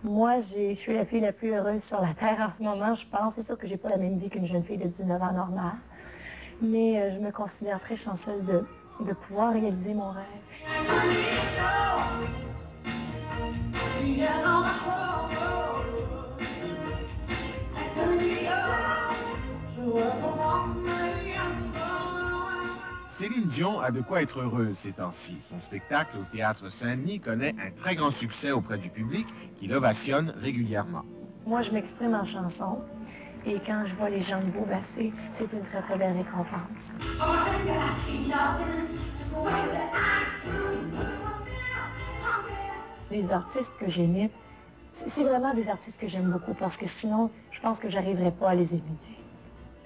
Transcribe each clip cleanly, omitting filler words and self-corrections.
Moi, je suis la fille la plus heureuse sur la Terre en ce moment, je pense. C'est sûr que j'ai pas la même vie qu'une jeune fille de 19 ans normale. Mais je me considère très chanceuse de pouvoir réaliser mon rêve. Céline Dion a de quoi être heureuse ces temps-ci. Son spectacle au Théâtre Saint-Denis connaît un très grand succès auprès du public qui l'ovationne régulièrement. Moi, je m'exprime en chanson. Et quand je vois les gens me beauvasser, c'est une très, très belle récompense. Les artistes que j'imite, c'est vraiment des artistes que j'aime beaucoup parce que sinon, je pense que j'arriverais pas à les imiter.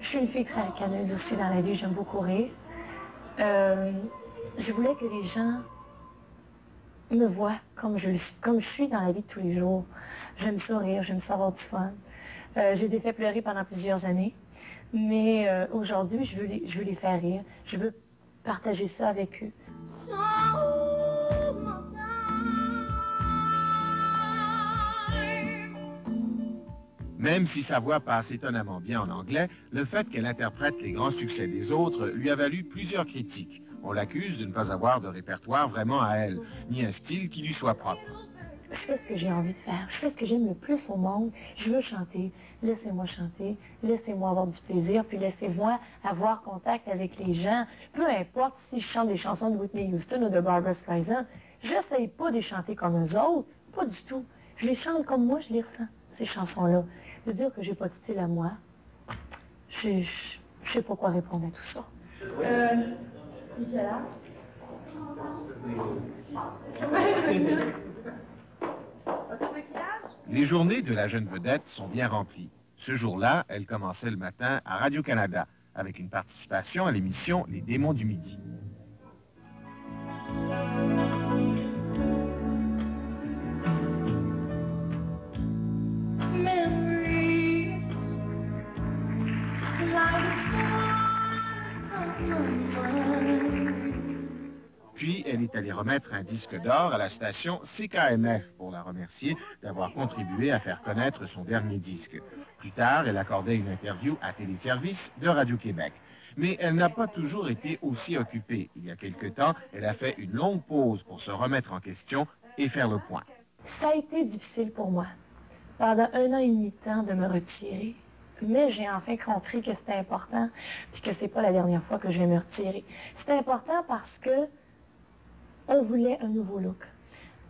Je suis une fille très ricaneuse aussi dans la vie, j'aime beaucoup rire. Je voulais que les gens me voient comme je suis dans la vie de tous les jours. J'aime ça rire, j'aime ça avoir du fun. J'ai été fait pleurer pendant plusieurs années, mais aujourd'hui, je veux les faire rire. Je veux partager ça avec eux. Même si sa voix passe étonnamment bien en anglais, le fait qu'elle interprète les grands succès des autres lui a valu plusieurs critiques. On l'accuse de ne pas avoir de répertoire vraiment à elle, ni un style qui lui soit propre. Je fais ce que j'ai envie de faire. Je fais ce que j'aime le plus au monde. Je veux chanter. Laissez-moi chanter. Laissez-moi avoir du plaisir. Puis laissez-moi avoir contact avec les gens. Peu importe si je chante des chansons de Whitney Houston ou de Barbra Streisand, j'essaye pas de les chanter comme eux autres. Pas du tout. Je les chante comme moi, je les ressens, ces chansons-là. De dire que j'ai pas de style à moi, je sais pas quoi répondre à tout ça. Nicolas? Les journées de la jeune vedette sont bien remplies. Ce jour-là, elle commençait le matin à Radio-Canada, avec une participation à l'émission Les Démons du Midi. Puis, elle est allée remettre un disque d'or à la station CKMF pour la remercier d'avoir contribué à faire connaître son dernier disque. Plus tard, elle accordait une interview à Téléservice de Radio-Québec. Mais elle n'a pas toujours été aussi occupée. Il y a quelque temps, elle a fait une longue pause pour se remettre en question et faire le point. Ça a été difficile pour moi, pendant 1 an et demi de temps, de me retirer. Mais j'ai enfin compris que c'était important, puis que c'est pas la dernière fois que je vais me retirer. C'était important parce que on voulait un nouveau look.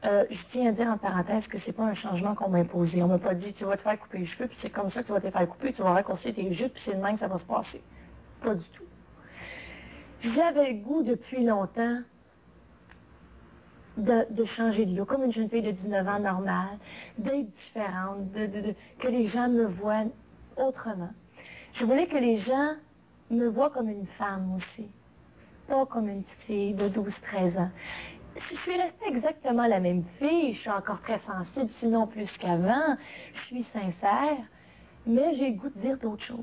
Je tiens à dire en parenthèse que c'est pas un changement qu'on m'a imposé. On m'a pas dit, tu vas te faire couper les cheveux, puis c'est comme ça que tu vas te faire couper, tu vas raccourcir tes jupes, puis c'est de même que ça va se passer. Pas du tout. J'avais le goût depuis longtemps de changer de look, comme une jeune fille de 19 ans normale, d'être différente, que les gens me voient autrement. Je voulais que les gens me voient comme une femme aussi, pas comme une petite fille de 12-13 ans. Je suis restée exactement la même fille, je suis encore très sensible, sinon plus qu'avant, je suis sincère, mais j'ai le goût de dire d'autres choses.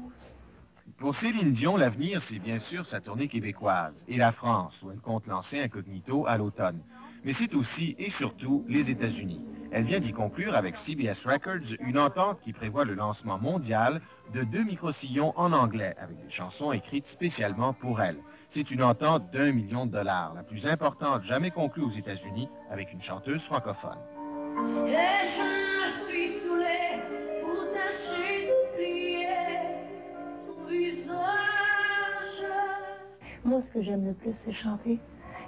Pour Céline Dion, l'avenir, c'est bien sûr sa tournée québécoise et la France, où elle compte lancer Incognito à l'automne. Mais c'est aussi et surtout les États-Unis. Elle vient d'y conclure avec CBS Records une entente qui prévoit le lancement mondial de 2 microsillons en anglais, avec des chansons écrites spécialement pour elle. C'est une entente d'1 million de dollars, la plus importante jamais conclue aux États-Unis avec une chanteuse francophone. Moi, ce que j'aime le plus, c'est chanter.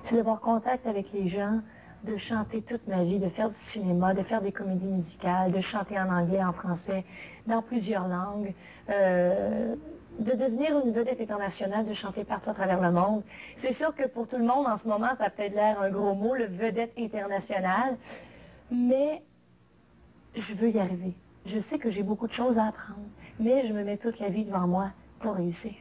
C'est d'avoir contact avec les gens, de chanter toute ma vie, de faire du cinéma, de faire des comédies musicales, de chanter en anglais, en français, dans plusieurs langues, de devenir une vedette internationale, de chanter partout à travers le monde. C'est sûr que pour tout le monde, en ce moment, ça a peut-être l'air un gros mot, le vedette internationale, mais je veux y arriver. Je sais que j'ai beaucoup de choses à apprendre, mais je me mets toute la vie devant moi pour réussir.